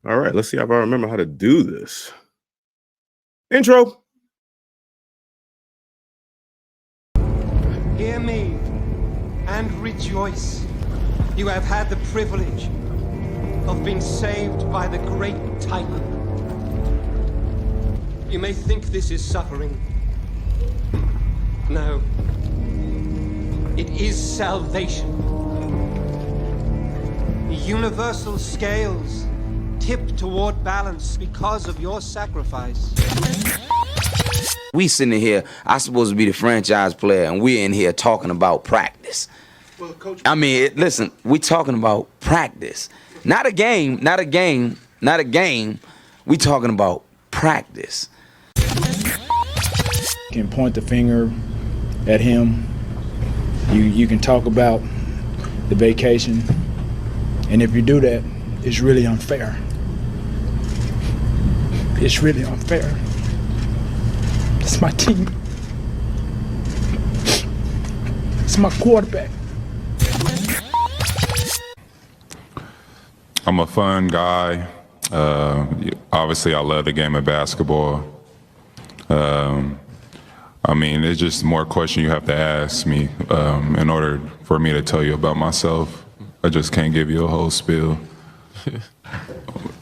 All right, let's see if I remember how to do this. Intro. Hear me and rejoice. You have had the privilege of being saved by the great Titan. You may think this is suffering. No. It is salvation. The universal scales tip toward balance because of your sacrifice. We sitting here, I supposed to be the franchise player, and we're in here talking about practice. Well, Coach, I mean, listen, we talking about practice. Not a game. We talking about practice. You can point the finger at him. You can talk about the vacation. And if you do that, it's really unfair. It's really unfair. It's my team. It's my quarterback. I'm a fun guy. Obviously, I love the game of basketball. I mean, it's just more question you have to ask me in order for me to tell you about myself. I just can't give you a whole spiel.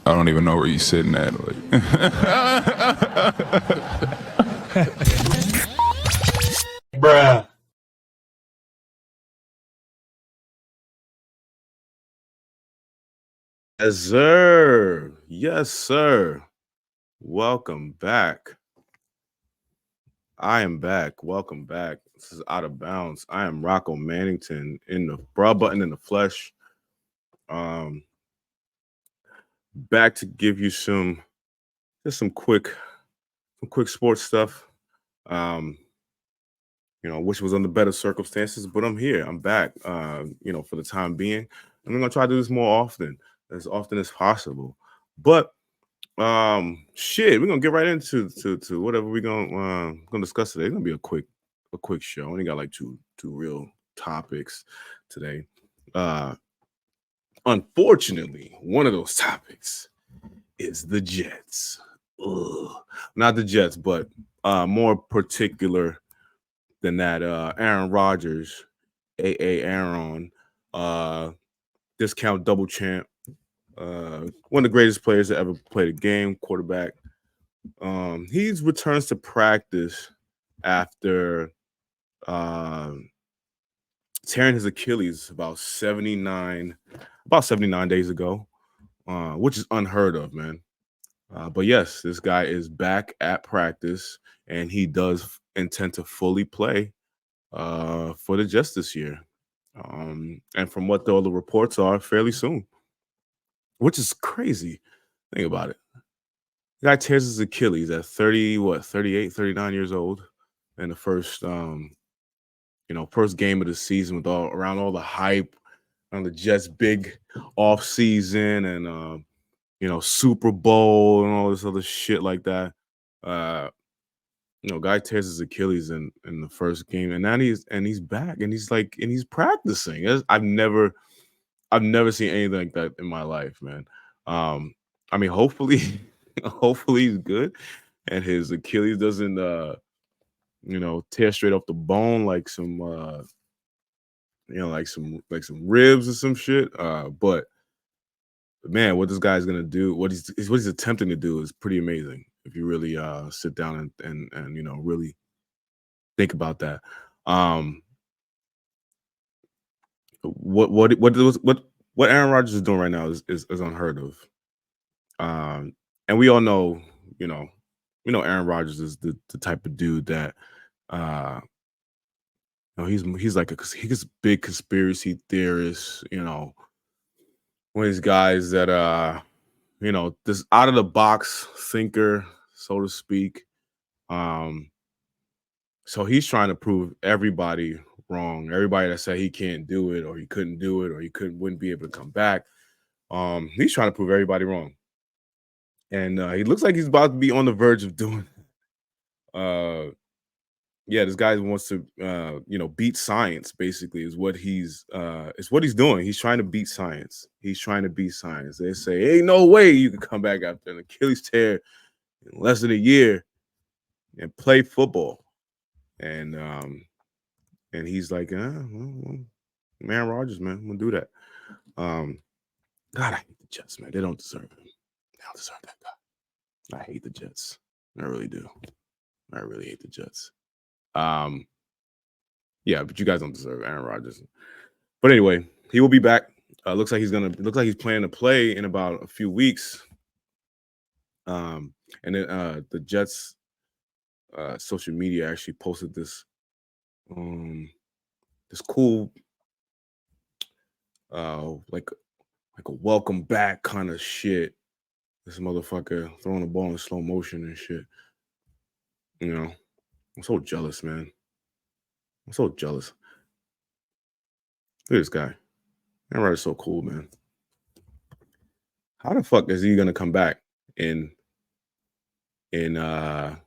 I don't even know where you're sitting at. bruh. Yes, sir. Yes, sir. Welcome back. I am back. Welcome back. This is Out of Bounds. I am ROCKO Mannington in the bra button in the flesh. Back to give you some quick sports stuff. I wish it was under better circumstances, but I'm here. I'm back. For the time being. I'm gonna try to do this more often as possible. But we're gonna get right into whatever we're gonna discuss today. It's gonna be a quick show. I only got like two real topics today. Unfortunately, one of those topics is the Jets. Ugh. Not the Jets, but more particular than that, Aaron Rodgers, A.A. Aaron, discount double champ, one of the greatest players that ever played a game, quarterback. He returns to practice after tearing his Achilles about 79 days ago, which is unheard of, man. But yes, this guy is back at practice, and he does intend to fully play for the Jets this year. And from what all the reports are, fairly soon, which is crazy. Think about it. The guy tears his Achilles at 38, 39 years old in the first game of the season with around all the hype on the Jets' big off season and Super Bowl and all this other shit like that. Guy tears his Achilles in the first game, and now he's back and he's practicing. I've never seen anything like that in my life, man. I mean, hopefully he's good and his Achilles doesn't tear straight off the bone like some like some ribs or some shit. But man, what this guy's gonna do, what he's attempting to do is pretty amazing if you really sit down and really think about that. What Aaron Rodgers is doing right now is unheard of. And we all know, Aaron Rodgers is the type of dude that he's like he's a big conspiracy theorist, one of these guys that this out of the box thinker, so to speak. So he's trying to prove everybody wrong. Everybody that said he can't do it or he couldn't do it or wouldn't be able to come back. He's trying to prove everybody wrong. And he looks like he's about to be on the verge of doing it. yeah, this guy wants to beat science. Basically, is what he's doing. He's trying to beat science. He's trying to beat science. They say, ain't no way you can come back after an Achilles tear in less than a year and play football. And he's like, man, Rodgers, man, I'm gonna do that. God, I hate the Jets, man. They don't deserve him. They don't deserve that guy. I hate the Jets. I really do. I really hate the Jets. Yeah, but you guys don't deserve Aaron Rodgers. But anyway, he will be back. Looks like he's planning to play in about a few weeks. And then the Jets social media actually posted this cool like a welcome back kind of shit. This motherfucker throwing the ball in slow motion and shit. You know, I'm so jealous, man. I'm so jealous. Look at this guy. Aaron Rodgers is so cool, man. How the fuck is he gonna come back in a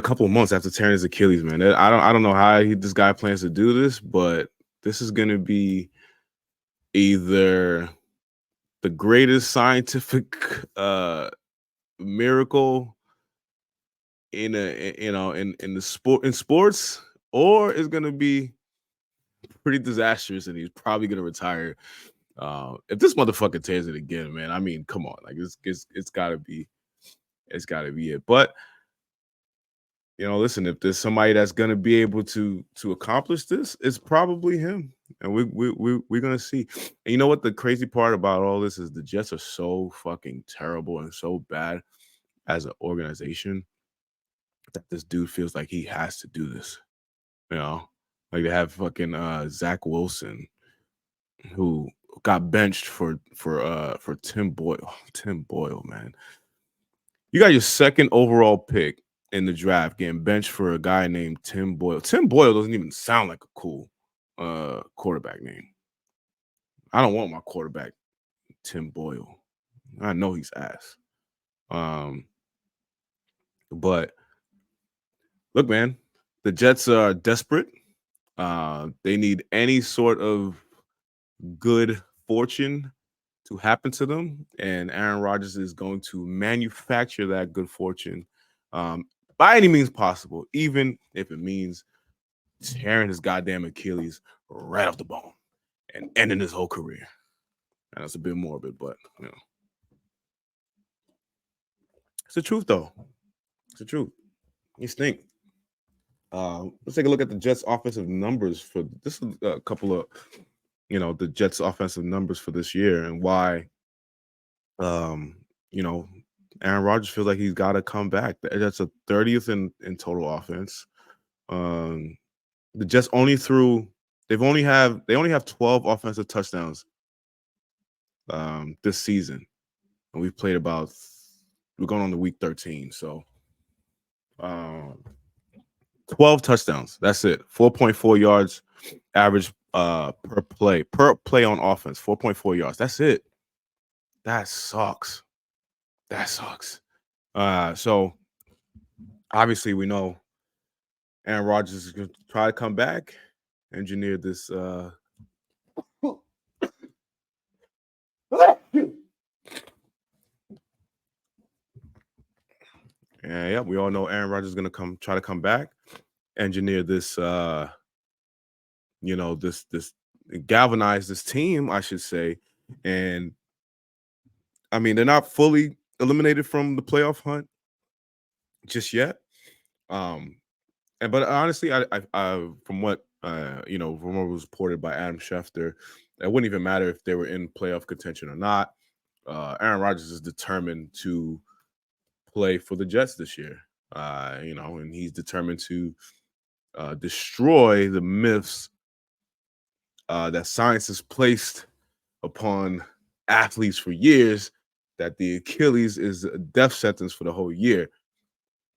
couple of months after tearing his Achilles, man? I don't know how this guy plans to do this, but this is gonna be either the greatest scientific miracle in sports, or it's gonna be pretty disastrous, and he's probably gonna retire. If this motherfucker tears it again, man, I mean, come on, like it's gotta be it. But listen, if there's somebody that's gonna be able to accomplish this, it's probably him, and we're gonna see. And you know what? The crazy part about all this is the Jets are so fucking terrible and so bad as an organization that this dude feels like he has to do this. Like they have fucking Zach Wilson, who got benched for Tim Boyle. Oh, Tim Boyle, man. You got your second overall pick in the draft getting benched for a guy named Tim Boyle. Tim Boyle doesn't even sound like a cool quarterback name. I don't want my quarterback Tim Boyle. I know he's ass. But look, man, the Jets are desperate. They need any sort of good fortune to happen to them, and Aaron Rodgers is going to manufacture that good fortune by any means possible, even if it means tearing his goddamn Achilles right off the bone and ending his whole career. And that's a bit morbid, but it's the truth, though. It's the truth. You stink. Let's take a look at the Jets' offensive numbers for this. Is a couple of the Jets' offensive numbers for this year and why Aaron Rodgers feels like he's got to come back. That's a 30th in total offense. The Jets they only have 12 offensive touchdowns this season, and we've played we're going on to week 13, so 12 touchdowns. That's it. 4.4 yards average per play on offense. 4.4 yards. That's it. That sucks. So obviously we know Aaron Rodgers is going to try to come back, engineer this and yeah, we all know Aaron Rodgers is going to try to come back, engineer this this galvanize this team, I should say. And I mean, they're not fully eliminated from the playoff hunt just yet. But honestly, I from what from what was reported by Adam Schefter, it wouldn't even matter if they were in playoff contention or not. Aaron Rodgers is determined to play for the Jets this year. And he's determined to destroy the myths that science has placed upon athletes for years, that the Achilles is a death sentence for the whole year.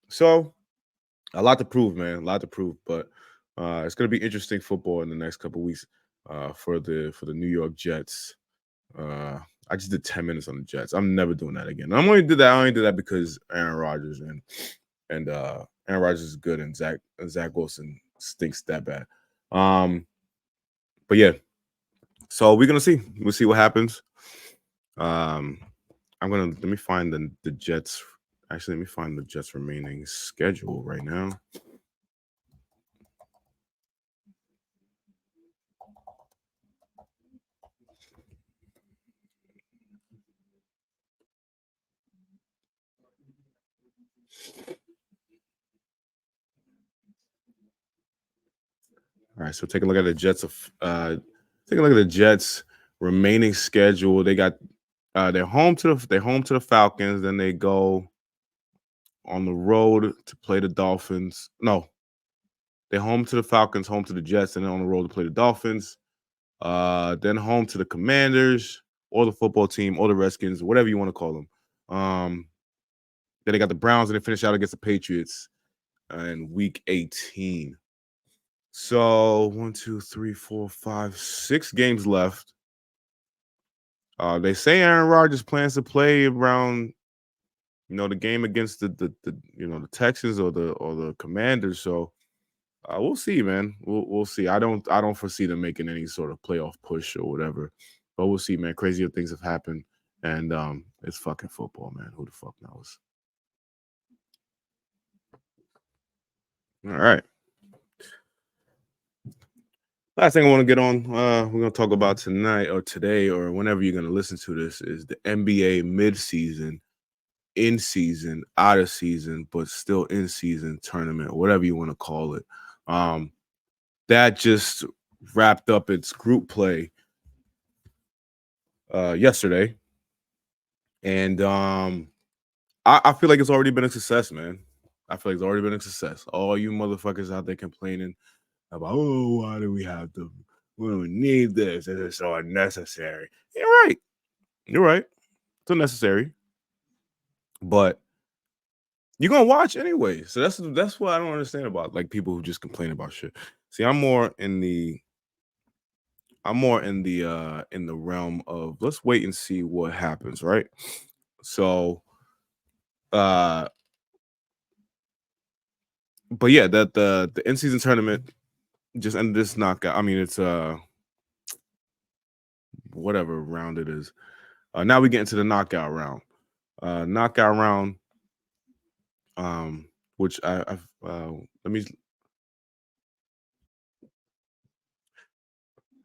So a lot to prove, man. A lot to prove. But it's going to be interesting football in the next couple of weeks for the New York Jets. I just did 10 minutes on the Jets. I'm never doing that again. I only did that because Aaron Rodgers and Aaron Rodgers is good, and Zach Wilson stinks that bad. But yeah, so we're gonna see. We'll see what happens. Let me find the Jets. Actually, let me find the Jets' remaining schedule right now. All right, so take a look at the Jets. Take a look at the Jets' remaining schedule. They got they're home to the Falcons. Then they go on the road to play the Dolphins. No, they're home to the Falcons, home to the Jets, and then on the road to play the Dolphins. Then home to the Commanders or the football team or the Redskins, whatever you want to call them. Then they got the Browns, and they finish out against the Patriots in Week 18. So 1, 2, 3, 4, 5, 6 games left. They say Aaron Rodgers plans to play around, the game against the Texans or the Commanders. So we'll see, man. We'll see. I don't foresee them making any sort of playoff push or whatever, but we'll see, man. Crazier things have happened, and it's fucking football, man. Who the fuck knows? All right. Last thing I want to get on, we're going to talk about tonight or today or whenever you're going to listen to this is the NBA mid-season, in-season, out-of-season, but still in-season tournament, whatever you want to call it. That just wrapped up its group play yesterday. And I feel like it's already been a success, man. I feel like it's already been a success. All you motherfuckers out there complaining about, why do we have to? We don't need this. It's so unnecessary. You're right. It's unnecessary, but you're gonna watch anyway. So that's what I don't understand about like people who just complain about shit. See, I'm more in the realm of let's wait and see what happens, right? So, but yeah, that the in-season tournament just ended this knockout. I mean, it's whatever round it is. Now we get into the knockout round. Which I've let me.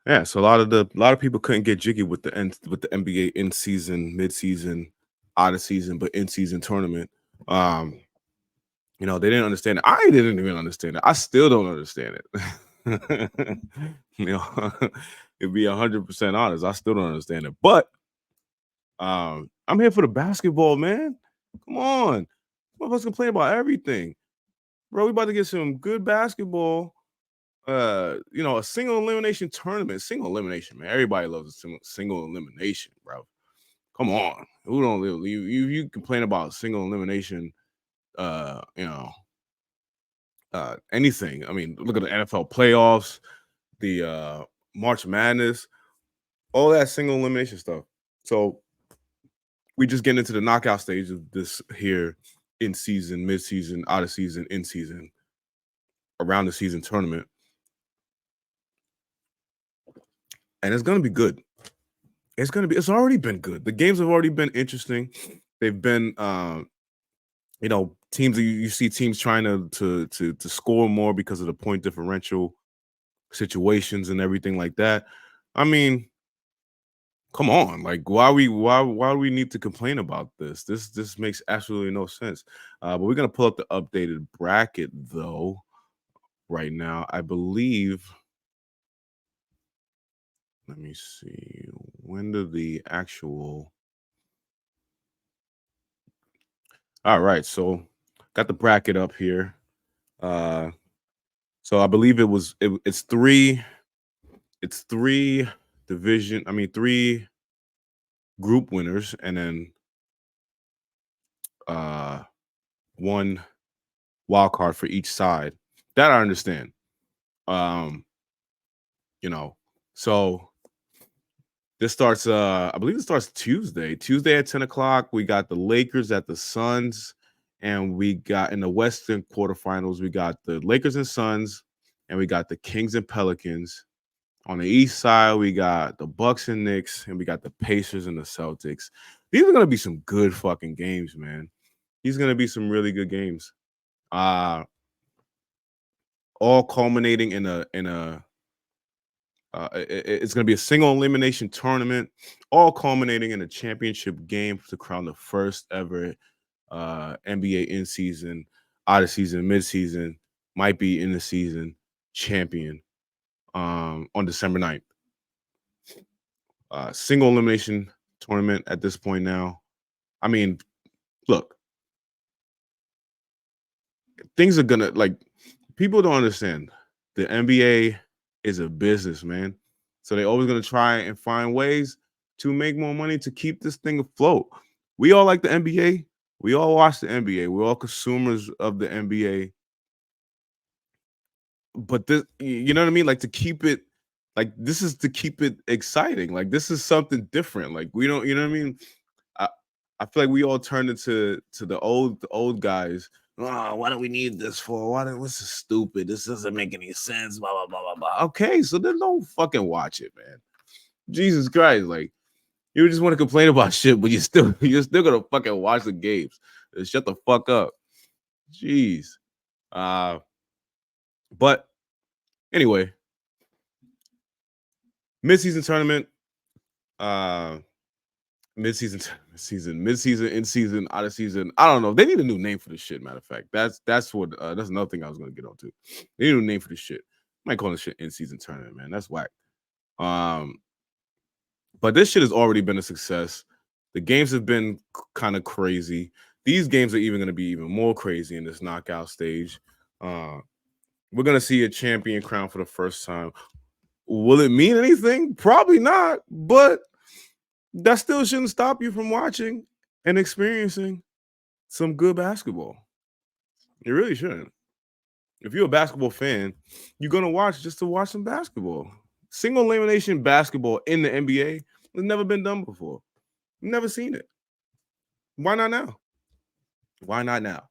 Yeah, so a lot of people couldn't get jiggy with the NBA in season, mid season, out of season, but in season tournament. They didn't understand it. I didn't even understand it. I still don't understand it. To be 100% honest, I still don't understand it. But I'm here for the basketball, man. Come on, motherfuckers complain about everything, bro. We about to get some good basketball. A single elimination tournament. Single elimination, man. Everybody loves a single elimination, bro. Come on. Who don't live? You complain about single elimination, anything. I mean, look at the NFL playoffs, the March Madness, all that single elimination stuff. So we just get into the knockout stage of this here in season, mid season, out of season, in season, around the season tournament. And it's gonna be good. It's already been good. The games have already been interesting. They've been teams that you see teams trying to score more because of the point differential situations and everything like that. I mean, come on, like why do we need to complain about this? This makes absolutely no sense. But we're gonna pull up the updated bracket though right now. I believe. Let me see. When did the actual? All right, so got the bracket up here. So I believe it's three division. I mean, 3 group winners, and then 1 wild card for each side. That I understand. So this starts. I believe it starts Tuesday. Tuesday at 10 o'clock. We got the Lakers at the Suns And we got in the Western quarterfinals, we got the Lakers and Suns, and we got the Kings and Pelicans. On the East side, we got the Bucks and Knicks, and we got the Pacers and the Celtics. These are gonna be some good fucking games, man. These are gonna be some really good games. All culminating in a it's going to be a single elimination tournament, all culminating in a championship game to crown the first ever NBA in season, out of season, mid season, might be in the season champion on December 9th. Single elimination tournament at this point now. I mean, look, things are gonna like people don't understand. The NBA is a business, man. So they're always gonna try and find ways to make more money to keep this thing afloat. We all like the NBA. We all watch the NBA. We're all consumers of the NBA. But this, you know what I mean? Like to keep it, like this is to keep it exciting. Like this is something different. Like we don't, you know what I mean? I, I feel like we all turned into the old guys. Oh, what do we need this for? What's this stupid? This doesn't make any sense. Blah blah blah blah blah. Okay, so then don't fucking watch it, man. Jesus Christ, like you just want to complain about shit, but you're still gonna fucking watch the games. Shut the fuck up. Jeez. But anyway, mid-season tournament, mid-season, in season, out of season. I don't know. They need a new name for this shit. Matter of fact, that's what that's another thing I was gonna get onto. They need a new name for this shit. Might call this shit in-season tournament, man. That's whack. But this shit has already been a success. The games have been kind of crazy. These games are even going to be even more crazy in this knockout stage. We're going to see a champion crown for the first time. Will it mean anything? Probably not, but that still shouldn't stop you from watching and experiencing some good basketball. It really shouldn't. If you're a basketball fan, you're going to watch just to watch some basketball. Single elimination basketball in the NBA has never been done before. Never seen it. Why not now? Why not now?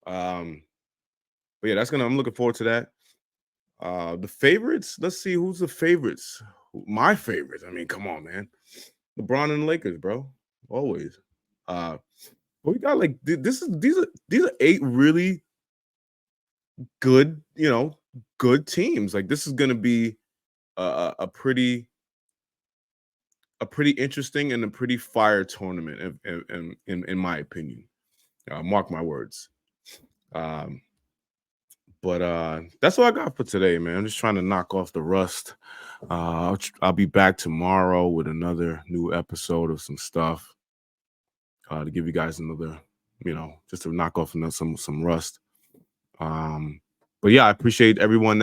But yeah, I'm looking forward to that. The favorites, let's see who's the favorites. My favorites. I mean, come on, man. LeBron and the Lakers, bro. Always. But we got like these are 8 really good, good teams. Like this is gonna be a pretty interesting and a pretty fire tournament in my opinion. Mark my words. But that's all I got for today, man. I'm just trying to knock off the rust. I'll be back tomorrow with another new episode of some stuff to give you guys another, just to knock off some rust. But yeah, I appreciate everyone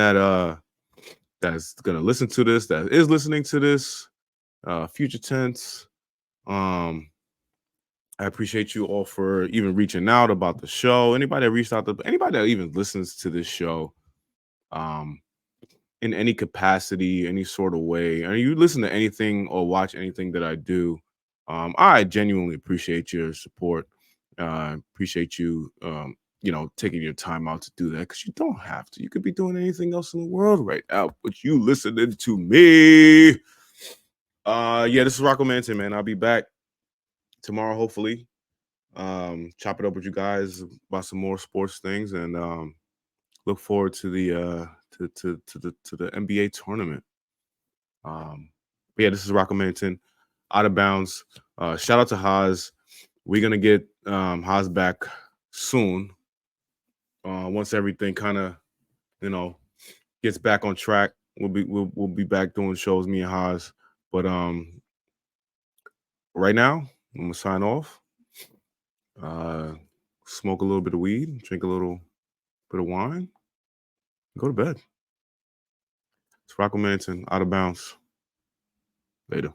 that's gonna listen to this, that is listening to this. Future tense. I appreciate you all for even reaching out about the show. Anybody that reached out to anybody that even listens to this show, in any capacity, any sort of way, or you listen to anything or watch anything that I do, I genuinely appreciate your support. Appreciate you, taking your time out to do that because you don't have to. You could be doing anything else in the world right now, but you listening to me. Yeah, this is ROCKO Manson, man. I'll be back tomorrow, hopefully. Chop it up with you guys about some more sports things, and look forward to the to the NBA tournament. But yeah, this is ROCKO Manson, out of bounds. Shout out to Haas. We're gonna get Haas back soon. Once everything kind of gets back on track, we'll be back doing shows, me and Haas. But right now, I'm gonna sign off. Smoke a little bit of weed, drink a little bit of wine, go to bed. It's ROCKO Manson, out of bounds. Later.